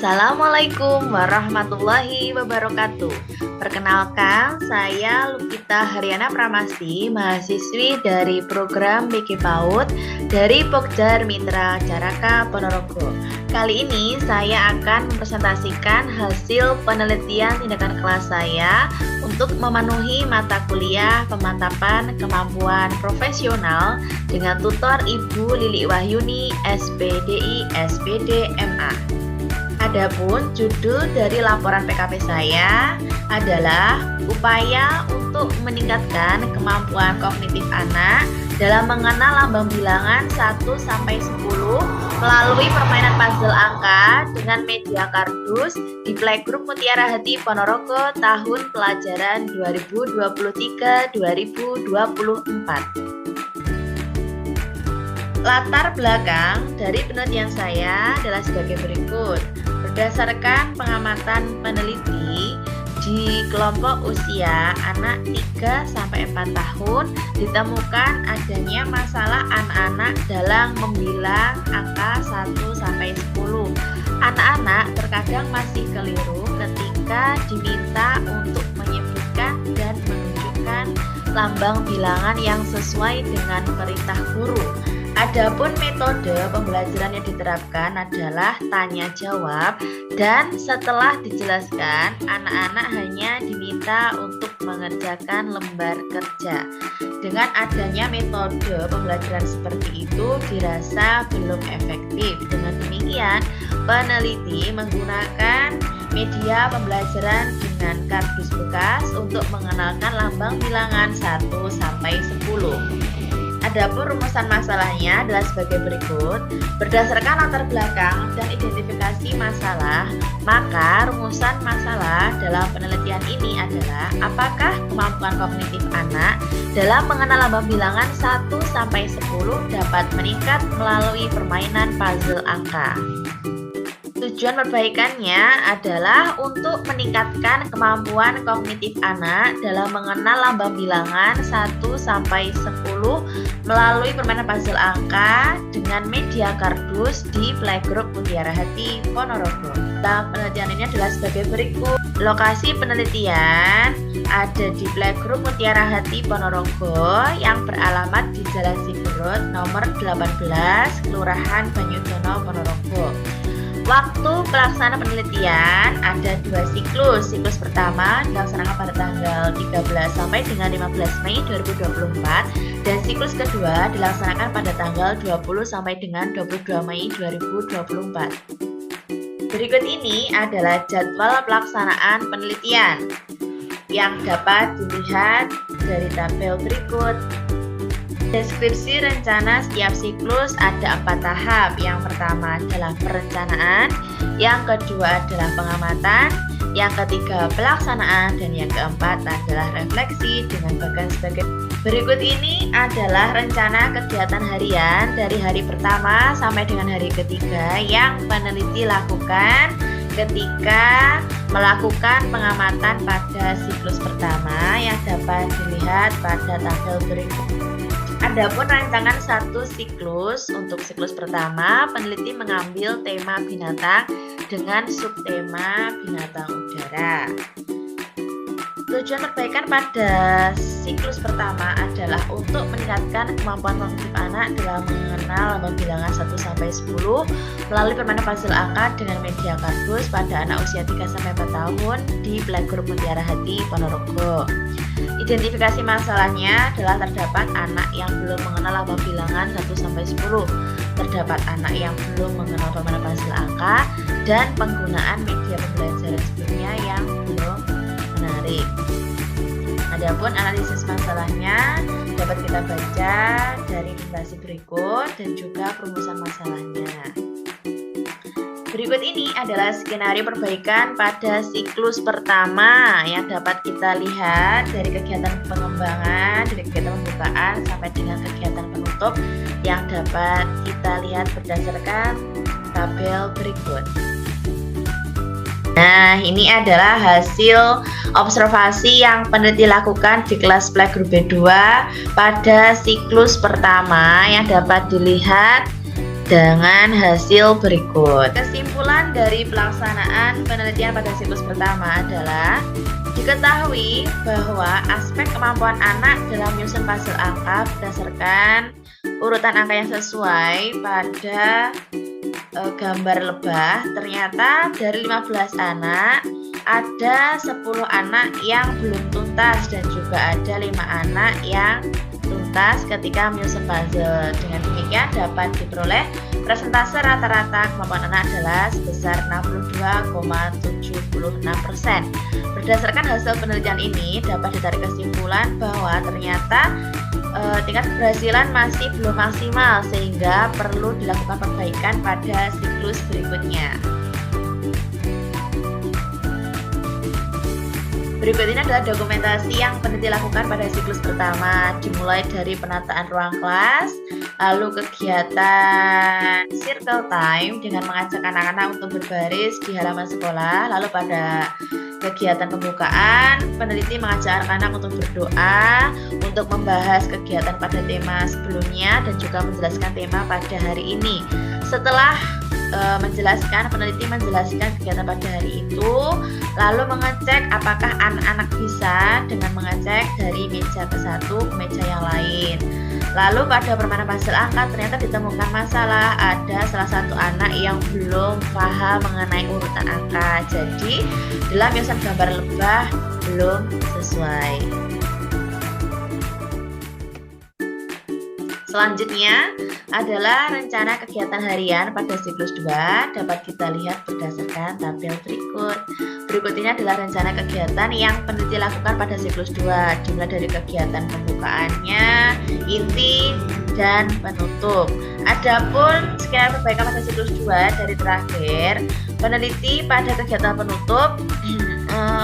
Assalamualaikum warahmatullahi wabarakatuh. Perkenalkan, saya Lukita Haryana Pramasti, mahasiswi dari program BK PAUD dari Pokjar Mitra Caraka Ponorogo. Kali ini saya akan mempresentasikan hasil penelitian tindakan kelas saya untuk memenuhi mata kuliah pemantapan kemampuan profesional dengan tutor Ibu Lili Wahyuni, SPDI, SPD, MA. Adapun judul dari laporan PKP saya adalah upaya untuk meningkatkan kemampuan kognitif anak dalam mengenal lambang bilangan 1-10 melalui permainan puzzle angka dengan media kardus di Playgroup Mutiara Hati Ponorogo tahun pelajaran 2023-2024. Latar belakang dari penelitian saya adalah sebagai berikut. Berdasarkan pengamatan peneliti di kelompok usia anak 3-4 tahun ditemukan adanya masalah anak-anak dalam membilang angka 1-10. Anak-anak terkadang masih keliru ketika diminta untuk menyebutkan dan menunjukkan lambang bilangan yang sesuai dengan perintah guru. Adapun metode pembelajaran yang diterapkan adalah tanya jawab, dan setelah dijelaskan anak-anak hanya diminta untuk mengerjakan lembar kerja. Dengan adanya metode pembelajaran seperti itu dirasa belum efektif. Dengan demikian, peneliti menggunakan media pembelajaran dengan kardus bekas untuk mengenalkan lambang bilangan 1-10. Adapun rumusan masalahnya adalah sebagai berikut. Berdasarkan latar belakang dan identifikasi masalah, maka rumusan masalah dalam penelitian ini adalah apakah kemampuan kognitif anak dalam mengenal lambang bilangan 1-10 dapat meningkat melalui permainan puzzle angka. Tujuan perbaikannya adalah untuk meningkatkan kemampuan kognitif anak dalam mengenal lambang bilangan 1-10 melalui permainan puzzle angka dengan media kardus di Playgroup Mutiara Hati Ponorogo. Dalam penelitian ini adalah sebagai berikut. Lokasi penelitian ada di Playgroup Mutiara Hati Ponorogo yang beralamat di Jalan Siberut nomor 18, Kelurahan Banyudono, Ponorogo. Waktu pelaksanaan penelitian ada 2 siklus. Siklus pertama dilaksanakan pada tanggal 13 sampai dengan 15 Mei 2024 dan siklus kedua dilaksanakan pada tanggal 20 sampai dengan 22 Mei 2024. Berikut ini adalah jadwal pelaksanaan penelitian yang dapat dilihat dari tabel berikut. Deskripsi rencana setiap siklus ada 4 tahap. Yang pertama adalah perencanaan, yang kedua adalah pengamatan, yang ketiga pelaksanaan, dan yang keempat adalah refleksi dengan bagian sebagai berikut. Ini adalah rencana kegiatan harian dari hari pertama sampai dengan hari ketiga yang peneliti lakukan ketika melakukan pengamatan pada siklus pertama yang dapat dilihat pada tabel berikut. Adapun rancangan satu siklus, untuk siklus pertama peneliti mengambil tema binatang dengan subtema binatang udara. Tujuan perbaikan pada siklus pertama adalah untuk meningkatkan kemampuan kognitif anak dalam mengenal lambang bilangan 1-10 melalui permainan puzzle angka dengan media kardus pada anak usia 3-4 tahun di Playgroup Mutiara Hati Ponorogo. Identifikasi masalahnya adalah terdapat anak yang belum mengenal lambang bilangan 1-10, terdapat anak yang belum mengenal permainan puzzle angka, dan penggunaan media pembelajaran sebelumnya yang belum menarik. Adapun analisis masalahnya dapat kita baca dari informasi berikut dan juga perumusan masalahnya. Berikut ini adalah skenario perbaikan pada siklus pertama yang dapat kita lihat dari kegiatan pengembangan, dari kegiatan pembukaan sampai dengan kegiatan penutup yang dapat kita lihat berdasarkan tabel berikut. Nah, ini adalah hasil observasi yang peneliti lakukan di kelas Playgroup B2 pada siklus pertama yang dapat dilihat dengan hasil berikut. Kesimpulan dari pelaksanaan penelitian pada siklus pertama adalah diketahui bahwa aspek kemampuan anak dalam menyusun puzzle angka berdasarkan urutan angka yang sesuai pada gambar lebah. Ternyata dari 15 anak ada 10 anak yang belum tuntas dan juga ada 5 anak yang tuntas ketika menyusun puzzle. Dengan demikian dapat diperoleh persentase rata-rata kemampuan anak adalah sebesar 62,76%. Berdasarkan hasil penelitian ini dapat ditarik kesimpulan bahwa ternyata tingkat keberhasilan masih belum maksimal sehingga perlu dilakukan perbaikan pada siklus berikutnya. Berikut ini adalah dokumentasi yang peneliti lakukan pada siklus pertama, dimulai dari penataan ruang kelas, lalu kegiatan circle time dengan mengajak anak-anak untuk berbaris di halaman sekolah, lalu pada kegiatan pembukaan, peneliti mengajak anak-anak untuk berdoa, untuk membahas kegiatan pada tema sebelumnya dan juga menjelaskan tema pada hari ini. Setelah peneliti menjelaskan kegiatan pada hari itu, lalu mengecek apakah anak-anak bisa dengan mengecek dari meja ke satu ke meja yang lain. Lalu pada permainan puzzle angka ternyata ditemukan masalah, ada salah satu anak yang belum paham mengenai urutan angka, jadi dalam menyusun gambar lebah belum sesuai. Selanjutnya adalah rencana kegiatan harian pada siklus 2, dapat kita lihat berdasarkan tabel berikut. Berikut ini adalah rencana kegiatan yang peneliti lakukan pada siklus 2, dimulai dari kegiatan pembukaannya, inti, dan penutup. Adapun skenario perbaikan pada siklus 2 dari terakhir, peneliti pada kegiatan penutup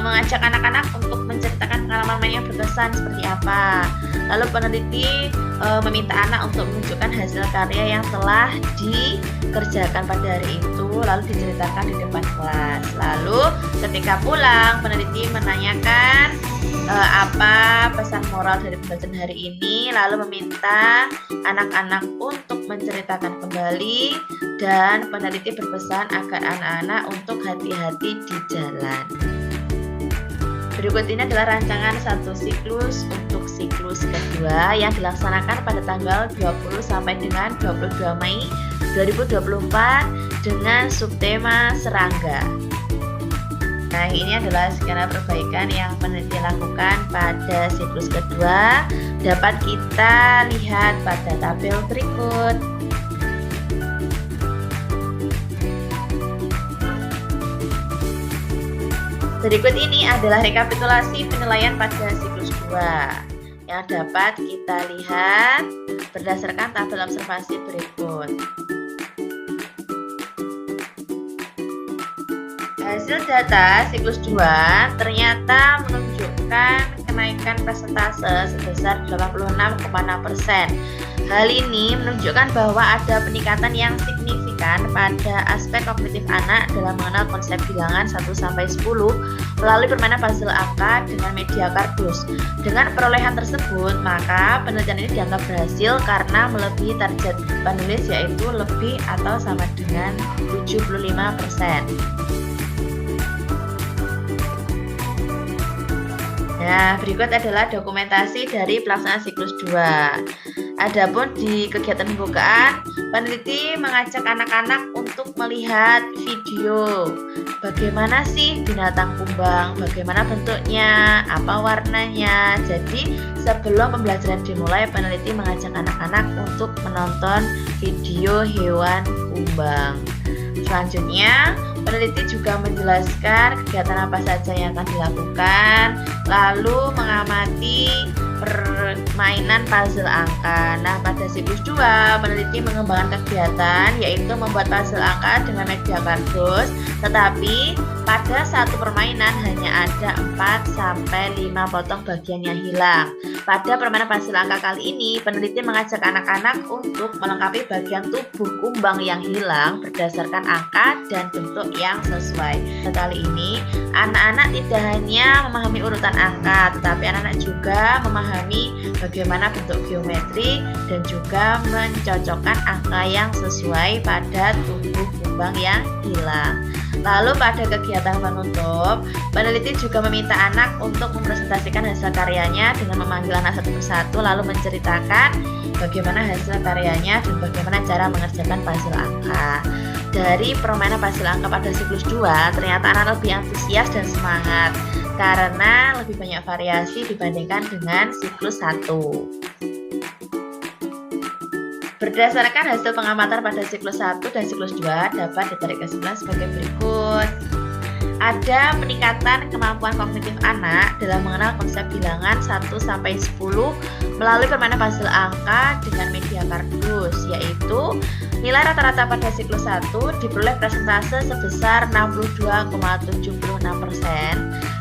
mengajak anak-anak untuk menceritakan pengalaman main yang berkesan seperti apa. Lalu peneliti meminta anak untuk menunjukkan hasil karya yang telah dikerjakan pada hari itu, lalu diceritakan di depan kelas. Lalu ketika pulang, peneliti menanyakan apa pesan moral dari pembelajaran hari ini, lalu meminta anak-anak untuk menceritakan kembali, dan peneliti berpesan agar anak-anak untuk hati-hati di jalan. Berikut ini adalah rancangan satu siklus untuk siklus kedua yang dilaksanakan pada tanggal 20 sampai dengan 22 Mei 2024 dengan subtema serangga. Nah, ini adalah skenario perbaikan yang peneliti lakukan pada siklus kedua, dapat kita lihat pada tabel berikut. Berikut ini adalah rekapitulasi penilaian pada siklus 2 yang dapat kita lihat berdasarkan tabel observasi berikut. Hasil data siklus 2 ternyata menunjukkan kenaikan persentase sebesar 86,6%. Hal ini menunjukkan bahwa ada peningkatan yang signifikan pada aspek kognitif anak dalam mengenal konsep bilangan 1-10 melalui permainan puzzle angka dengan media kardus. Dengan perolehan tersebut, maka penelitian ini dianggap berhasil karena melebihi target penulis, yaitu lebih atau sama dengan 75%. Nah, berikut adalah dokumentasi dari pelaksanaan siklus 2. Adapun di kegiatan pembukaan, peneliti mengajak anak-anak untuk melihat video bagaimana sih binatang kumbang, bagaimana bentuknya, apa warnanya. Jadi sebelum pembelajaran dimulai, peneliti mengajak anak-anak untuk menonton video hewan kumbang. Selanjutnya, peneliti juga menjelaskan kegiatan apa saja yang akan dilakukan, lalu mengamati permainan puzzle angka. Nah, pada siklus 2, peneliti mengembangkan kegiatan yaitu membuat puzzle angka dengan media kardus, tetapi pada satu permainan hanya ada 4-5 potong bagian yang hilang. Pada permainan puzzle angka kali ini, peneliti mengajak anak-anak untuk melengkapi bagian tubuh kumbang yang hilang berdasarkan angka dan bentuk yang sesuai. Kali ini, anak-anak tidak hanya memahami urutan angka, tetapi anak-anak juga memahami bagaimana bentuk geometri, dan juga mencocokkan angka yang sesuai pada tubuh kumbang yang hilang. Lalu pada kegiatan penutup, peneliti juga meminta anak untuk mempresentasikan hasil karyanya dengan memanggil anak satu persatu lalu menceritakan bagaimana hasil karyanya dan bagaimana cara mengerjakan puzzle angka. Dari permainan puzzle angka pada siklus 2, ternyata anak lebih antusias dan semangat karena lebih banyak variasi dibandingkan dengan siklus 1. Berdasarkan hasil pengamatan pada siklus 1 dan siklus 2 dapat ditarik kesimpulan sebagai berikut. Ada peningkatan kemampuan kognitif anak dalam mengenal konsep bilangan 1-10 melalui permainan puzzle angka dengan media kardus, yaitu nilai rata-rata pada siklus 1 diperoleh persentase sebesar 62,76%,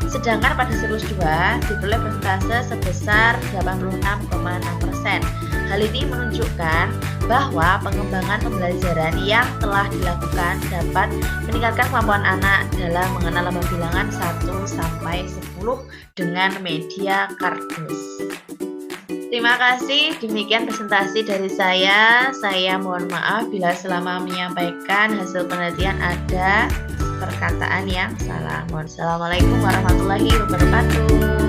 sedangkan pada siklus 2 diperoleh persentase sebesar 86,6%. Hal ini menunjukkan bahwa pengembangan pembelajaran yang telah dilakukan dapat meningkatkan kemampuan anak dalam mengenal lambang bilangan 1-10 dengan media kardus. Terima kasih, demikian presentasi dari saya. Saya mohon maaf bila selama menyampaikan hasil penelitian ada perkataan yang salah. Assalamualaikum warahmatullahi wabarakatuh.